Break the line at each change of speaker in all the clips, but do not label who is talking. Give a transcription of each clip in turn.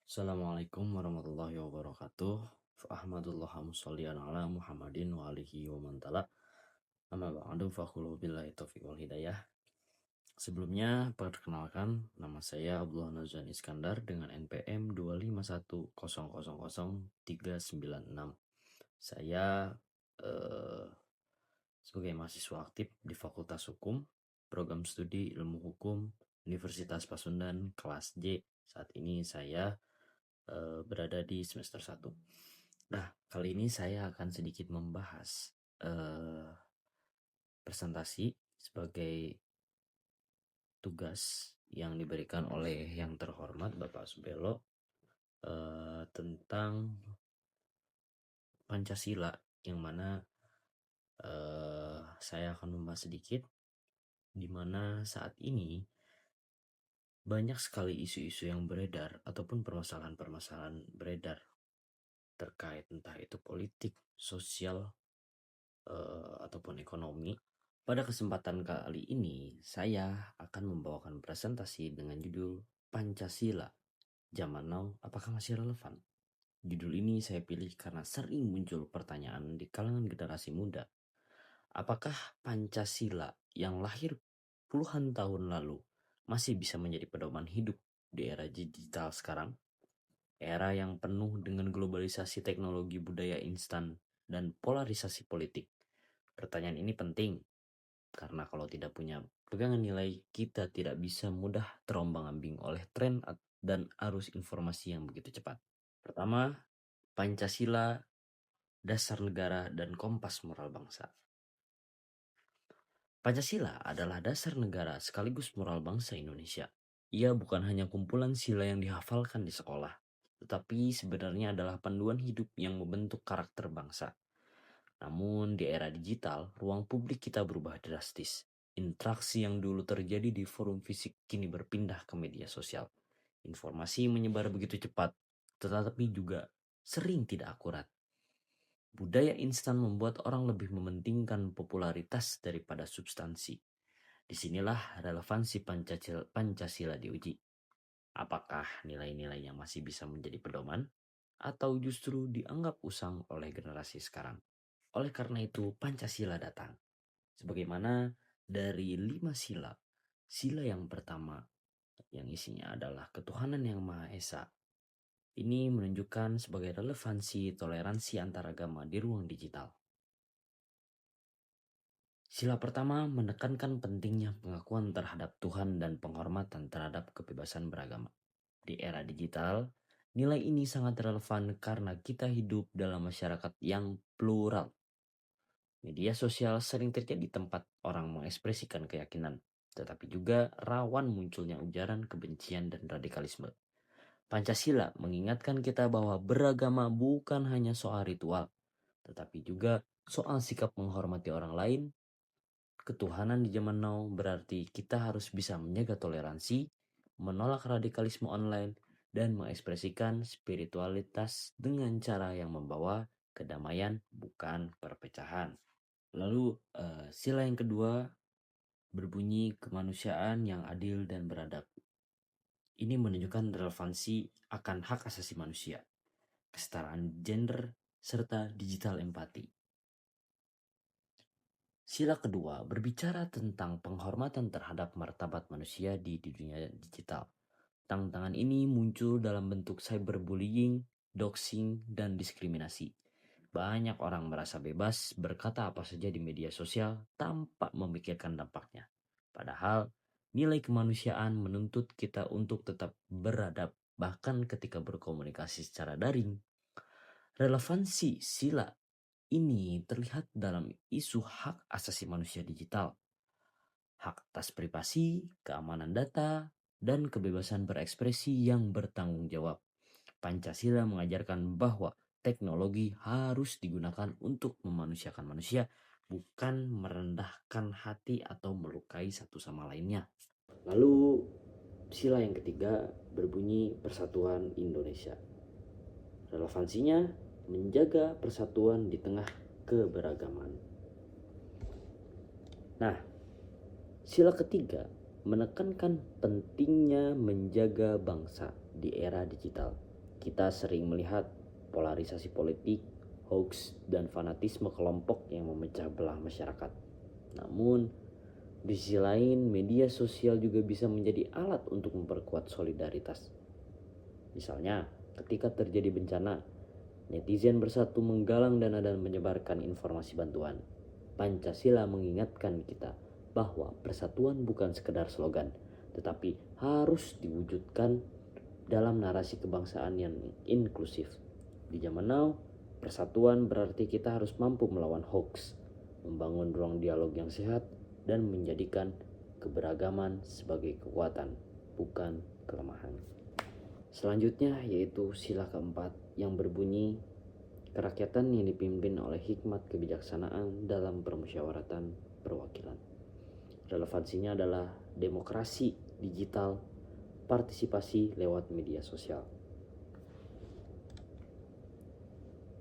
Assalamualaikum warahmatullahi wabarakatuh. Ahmadullah musallian ala Muhammadin wa alihi wa man tala. Amma ba'du faqulu billahi taufiq wal hidayah. Sebelumnya perkenalkan, nama saya Abdullah Nazwan Iskandar dengan NPM 251000396. Saya eh, sebagai mahasiswa aktif di Fakultas Hukum, Program Studi Ilmu Hukum, Universitas Pasundan kelas J. Saat ini saya berada di semester 1. Nah, kali ini saya akan sedikit membahas presentasi sebagai tugas yang diberikan oleh yang terhormat Bapak Subelo tentang Pancasila, yang mana saya akan membahas sedikit di mana saat ini banyak sekali isu-isu yang beredar ataupun permasalahan-permasalahan beredar terkait entah itu politik, sosial, ataupun ekonomi. Pada kesempatan kali ini, saya akan membawakan presentasi dengan judul Pancasila Zaman Now, apakah masih relevan? Judul ini saya pilih karena sering muncul pertanyaan di kalangan generasi muda. Apakah Pancasila yang lahir puluhan tahun lalu masih bisa menjadi pedoman hidup di era digital sekarang? Era yang penuh dengan globalisasi teknologi budaya instan dan polarisasi politik. Pertanyaan ini penting karena kalau tidak punya pegangan nilai, kita tidak bisa mudah terombang-ambing oleh tren dan arus informasi yang begitu cepat. Pertama, Pancasila, dasar negara dan kompas moral bangsa. Pancasila adalah dasar negara sekaligus moral bangsa Indonesia. Ia bukan hanya kumpulan sila yang dihafalkan di sekolah, tetapi sebenarnya adalah panduan hidup yang membentuk karakter bangsa. Namun di era digital, ruang publik kita berubah drastis. Interaksi yang dulu terjadi di forum fisik kini berpindah ke media sosial. Informasi menyebar begitu cepat, tetapi juga sering tidak akurat. Budaya instan membuat orang lebih mementingkan popularitas daripada substansi. Disinilah relevansi Pancasila diuji. Apakah nilai-nilainya masih bisa menjadi pedoman, atau justru dianggap usang oleh generasi sekarang? Oleh karena itu, Pancasila datang. Sebagaimana dari 5 sila, sila yang pertama yang isinya adalah ketuhanan yang Maha Esa. Ini menunjukkan sebagai relevansi toleransi antaragama di ruang digital. Sila pertama menekankan pentingnya pengakuan terhadap Tuhan dan penghormatan terhadap kebebasan beragama. Di era digital, nilai ini sangat relevan karena kita hidup dalam masyarakat yang plural. Media sosial sering terjadi tempat orang mengekspresikan keyakinan, tetapi juga rawan munculnya ujaran kebencian dan radikalisme. Pancasila mengingatkan kita bahwa beragama bukan hanya soal ritual, tetapi juga soal sikap menghormati orang lain. Ketuhanan di zaman now berarti kita harus bisa menjaga toleransi, menolak radikalisme online, dan mengekspresikan spiritualitas dengan cara yang membawa kedamaian, bukan perpecahan. Lalu sila yang kedua berbunyi kemanusiaan yang adil dan beradab. Ini menunjukkan relevansi akan hak asasi manusia, kesetaraan gender, serta digital empati. Sila kedua berbicara tentang penghormatan terhadap martabat manusia di dunia digital. Tantangan ini muncul dalam bentuk cyberbullying, doxing, dan diskriminasi. Banyak orang merasa bebas berkata apa saja di media sosial tanpa memikirkan dampaknya. Padahal nilai kemanusiaan menuntut kita untuk tetap beradab bahkan ketika berkomunikasi secara daring. Relevansi sila ini terlihat dalam isu hak asasi manusia digital, hak atas privasi, keamanan data, dan kebebasan berekspresi yang bertanggung jawab. Pancasila mengajarkan bahwa teknologi harus digunakan untuk memanusiakan manusia, bukan merendahkan hati atau melukai satu sama lainnya. Lalu sila yang ketiga berbunyi Persatuan Indonesia. Relevansinya menjaga persatuan di tengah keberagaman. Nah, sila ketiga menekankan pentingnya menjaga bangsa di era digital. Kita sering melihat polarisasi politik, hoax, dan fanatisme kelompok yang memecah belah masyarakat. Namun, di sisi lain, media sosial juga bisa menjadi alat untuk memperkuat solidaritas. Misalnya, ketika terjadi bencana, netizen bersatu menggalang dana dan menyebarkan informasi bantuan. Pancasila mengingatkan kita bahwa persatuan bukan sekedar slogan, tetapi harus diwujudkan dalam narasi kebangsaan yang inklusif. Di zaman now, persatuan berarti kita harus mampu melawan hoax, membangun ruang dialog yang sehat, dan menjadikan keberagaman sebagai kekuatan, bukan kelemahan. Selanjutnya yaitu sila keempat yang berbunyi kerakyatan yang dipimpin oleh hikmat kebijaksanaan dalam permusyawaratan perwakilan. Relevansinya adalah demokrasi digital, partisipasi lewat media sosial.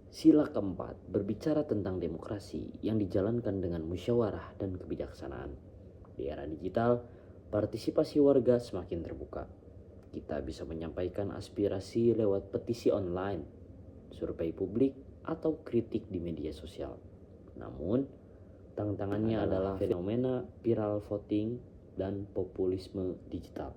Sila keempat berbicara tentang demokrasi yang dijalankan dengan musyawarah dan kebijaksanaan. Di era digital, partisipasi warga semakin terbuka. Kita bisa menyampaikan aspirasi lewat petisi online, survei publik, atau kritik di media sosial. Namun, tantangannya adalah fenomena viral voting dan populisme digital,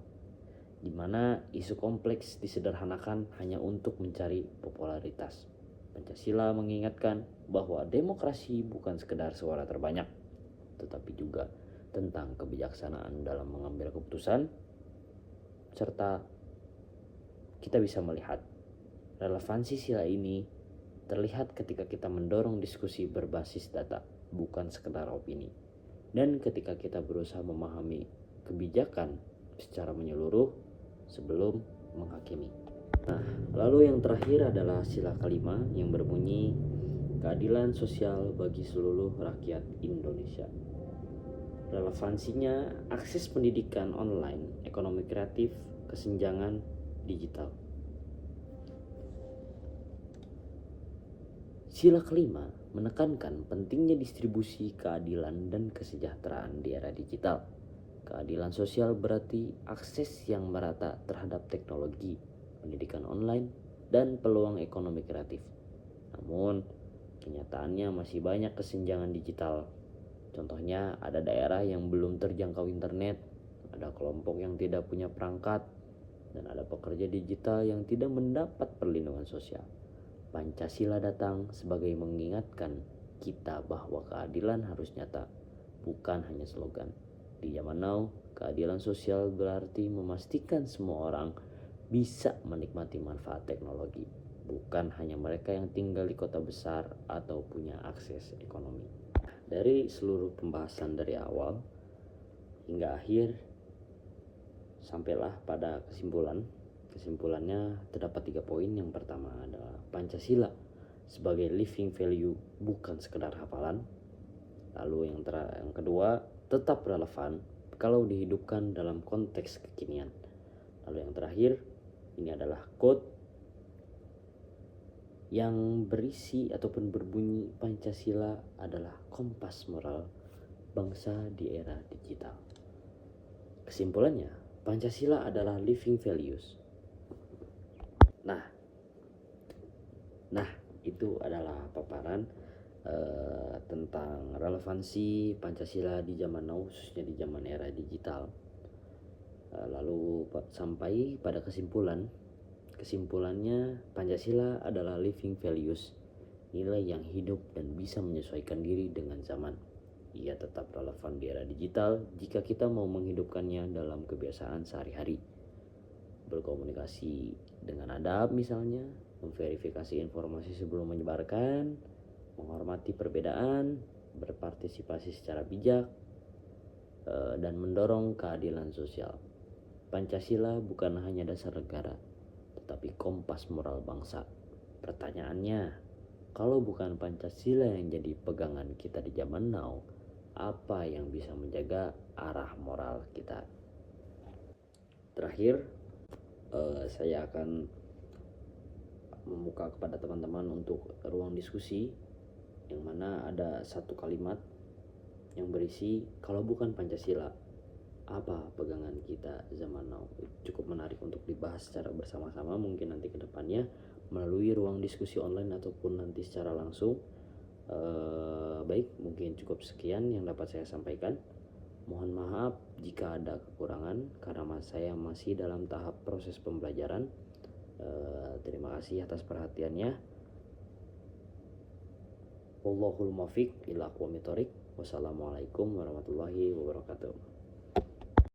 di mana isu kompleks disederhanakan hanya untuk mencari popularitas. Pancasila mengingatkan bahwa demokrasi bukan sekedar suara terbanyak, tetapi juga tentang kebijaksanaan dalam mengambil keputusan, serta kita bisa melihat relevansi sila ini terlihat ketika kita mendorong diskusi berbasis data, bukan sekedar opini. Dan ketika kita berusaha memahami kebijakan secara menyeluruh sebelum menghakimi. Nah, lalu yang terakhir adalah sila kelima yang berbunyi keadilan sosial bagi seluruh rakyat Indonesia. Relevansinya akses pendidikan online, ekonomi kreatif, kesenjangan digital. Sila kelima menekankan pentingnya distribusi keadilan dan kesejahteraan di era digital. Keadilan sosial berarti akses yang merata terhadap teknologi, pendidikan online, dan peluang ekonomi kreatif. Namun, kenyataannya masih banyak kesenjangan digital. Contohnya, ada daerah yang belum terjangkau internet, ada kelompok yang tidak punya perangkat, dan ada pekerja digital yang tidak mendapat perlindungan sosial. Pancasila datang sebagai mengingatkan kita bahwa keadilan harus nyata, bukan hanya slogan. Di zaman now, keadilan sosial berarti memastikan semua orang bisa menikmati manfaat teknologi, bukan hanya mereka yang tinggal di kota besar atau punya akses ekonomi. Dari seluruh pembahasan dari awal hingga akhir, sampailah pada kesimpulan. Kesimpulannya terdapat 3 poin. Yang pertama adalah Pancasila sebagai living value, bukan sekedar hafalan. Lalu yang kedua, tetap relevan kalau dihidupkan dalam konteks kekinian. Lalu yang terakhir, ini adalah quote yang berisi ataupun berbunyi Pancasila adalah kompas moral bangsa di era digital. Kesimpulannya, Pancasila adalah living values. Nah, itu adalah paparan tentang relevansi Pancasila di zaman now, khususnya di zaman era digital. Lalu sampai pada kesimpulannya Pancasila adalah living values, nilai yang hidup dan bisa menyesuaikan diri dengan zaman. Ia tetap relevan di era digital jika kita mau menghidupkannya dalam kebiasaan sehari-hari. Berkomunikasi dengan adab misalnya, memverifikasi informasi sebelum menyebarkan, menghormati perbedaan, berpartisipasi secara bijak, dan mendorong keadilan sosial. Pancasila bukan hanya dasar negara, tetapi kompas moral bangsa. Pertanyaannya, kalau bukan Pancasila yang jadi pegangan kita di zaman now, apa yang bisa menjaga arah moral kita? Terakhir, saya akan membuka kepada teman-teman untuk ruang diskusi, yang mana ada satu kalimat yang berisi, kalau bukan Pancasila, apa pegangan kita zaman now. Cukup menarik untuk dibahas secara bersama-sama mungkin nanti ke depannya melalui ruang diskusi online ataupun nanti secara langsung. Baik, mungkin cukup sekian yang dapat saya sampaikan. Mohon maaf jika ada kekurangan karena saya masih dalam tahap proses pembelajaran. Terima kasih atas perhatiannya. Wallahul muwaffiq ila aqwamit thoriq. Wassalamualaikum warahmatullahi wabarakatuh.